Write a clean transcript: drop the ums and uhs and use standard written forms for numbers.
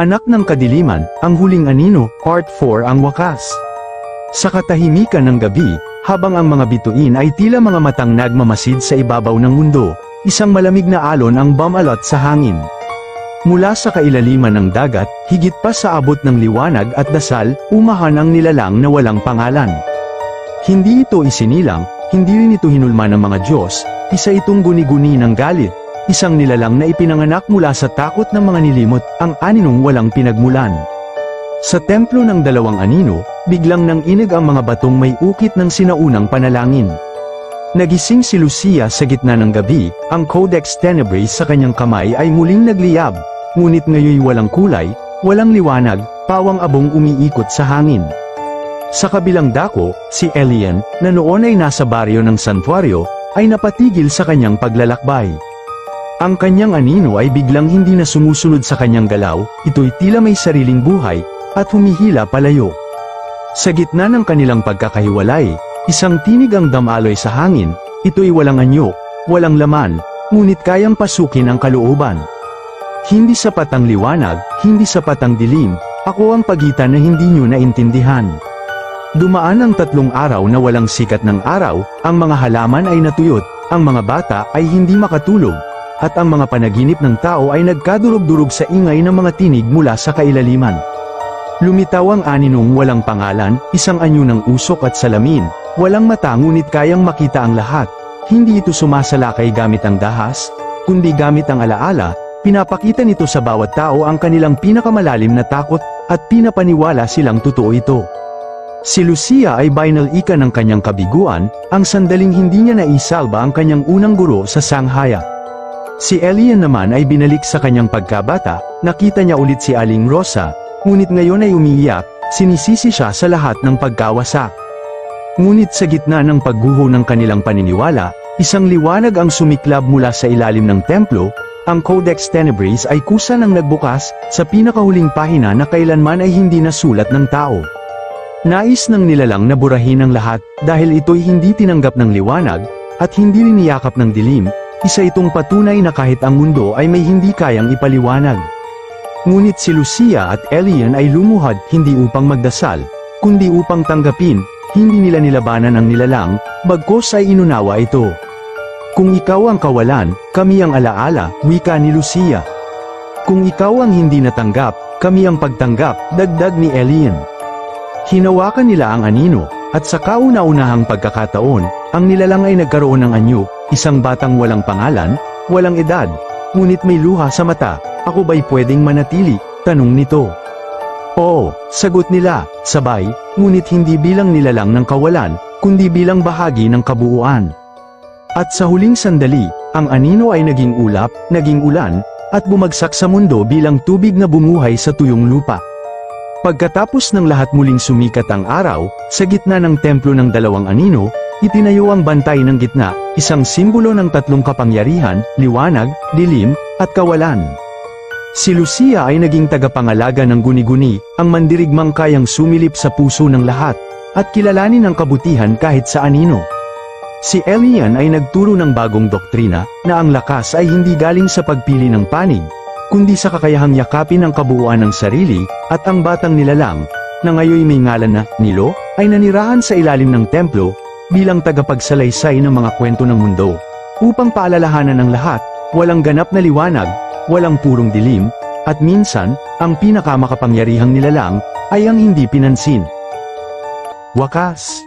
Anak ng kadiliman, ang huling anino, Part 4 ang wakas. Sa katahimikan ng gabi, habang ang mga bituin ay tila mga matang nagmamasid sa ibabaw ng mundo, isang malamig na alon ang bumalot sa hangin. Mula sa kailaliman ng dagat, higit pa sa abot ng liwanag at dasal, umahan ang nilalang na walang pangalan. Hindi ito isinilang, hindi rin ito hinulma ng mga Diyos, isa itong guni-guni ng galit, isang nilalang na ipinanganak mula sa takot ng mga nilimot, ang aninong walang pinagmulan. Sa templo ng dalawang anino, biglang nanginig ang mga batong may ukit ng sinaunang panalangin. Nagising si Lucia sa gitna ng gabi, ang Codex Tenebris sa kanyang kamay ay muling nagliyab, ngunit ngayoy walang kulay, walang liwanag, pawang abong umiikot sa hangin. Sa kabilang dako, si Elian, na noon ay nasa baryo ng santuario, ay napatigil sa kanyang paglalakbay. Ang kanyang anino ay biglang hindi na sumusunod sa kanyang galaw, ito'y tila may sariling buhay, at humihila palayo. Sa gitna ng kanilang pagkakahiwalay, isang tinig ang damaloy sa hangin, ito'y walang anyo, walang laman, ngunit kayang pasukin ang kalooban. Hindi sapat ang liwanag, hindi sapat ang dilim, ako ang pagitan na hindi nyo naintindihan. Dumaan ang 3 araw na walang sikat ng araw, ang mga halaman ay natuyot, ang mga bata ay hindi makatulog, at ang mga panaginip ng tao ay nagkadurog-durog sa ingay ng mga tinig mula sa kailaliman. Lumitaw ang aninong walang pangalan, isang anyo ng usok at salamin, walang mata ngunit kayang makita ang lahat. Hindi ito sumasalakay gamit ang dahas, kundi gamit ang alaala, pinapakita nito sa bawat tao ang kanilang pinakamalalim na takot, at pinapaniwala silang totoo ito. Si Lucia ay binalika ng kanyang kabiguan, ang sandaling hindi niya naisalba ang kanyang unang guro sa Sanghaya. Si Elian naman ay binalik sa kanyang pagkabata, nakita niya ulit si Aling Rosa, ngunit ngayon ay umiiyak, sinisisi siya sa lahat ng pagkawasak. Ngunit sa gitna ng pagguho ng kanilang paniniwala, isang liwanag ang sumiklab mula sa ilalim ng templo, ang Codex Tenebris ay kusa nang nagbukas, sa pinakahuling pahina na kailanman ay hindi nasulat ng tao. Nais ng nilalang na burahin ang lahat, dahil ito'y hindi tinanggap ng liwanag, at hindi rin niyakap ng dilim, isa itong patunay na kahit ang mundo ay may hindi kayang ipaliwanag. Ngunit si Lucia at Elian ay lumuhad hindi upang magdasal, kundi upang tanggapin, hindi nila nilabanan ang nilalang, bagkos ay inunawa ito. Kung ikaw ang kawalan, kami ang alaala, wika ni Lucia. Kung ikaw ang hindi natanggap, kami ang pagtanggap, dagdag ni Elian. Hinawakan nila ang anino, at sa kauna-unahang pagkakataon, ang nilalang ay nagkaroon ng anyo, isang batang walang pangalan, walang edad, ngunit may luha sa mata. Ako ba'y pwedeng manatili? Tanong nito. Oo, sagot nila, sabay, ngunit hindi bilang nilalang ng kawalan, kundi bilang bahagi ng kabuuan. At sa huling sandali, ang anino ay naging ulap, naging ulan, at bumagsak sa mundo bilang tubig na bumuhay sa tuyong lupa. Pagkatapos ng lahat muling sumikat ang araw, sa gitna ng templo ng dalawang anino, itinayo ang bantay ng gitna, isang simbolo ng 3 kapangyarihan, liwanag, dilim, at kawalan. Si Lucia ay naging tagapangalaga ng guni-guni, ang mandirigmang kayang sumilip sa puso ng lahat, at kilalanin ang kabutihan kahit sa anino. Si Elian ay nagturo ng bagong doktrina, na ang lakas ay hindi galing sa pagpili ng panig, kundi sa kakayahang yakapin ang kabuuan ng sarili, at ang batang nilalang, na ngayoy may ngalan na Nilo, ay nanirahan sa ilalim ng templo, bilang tagapagsalaysay ng mga kwento ng mundo, upang paalalahanan ng lahat, walang ganap na liwanag, walang purong dilim, at minsan, ang pinakamakapangyarihang nilalang, ay ang hindi pinansin. Wakas.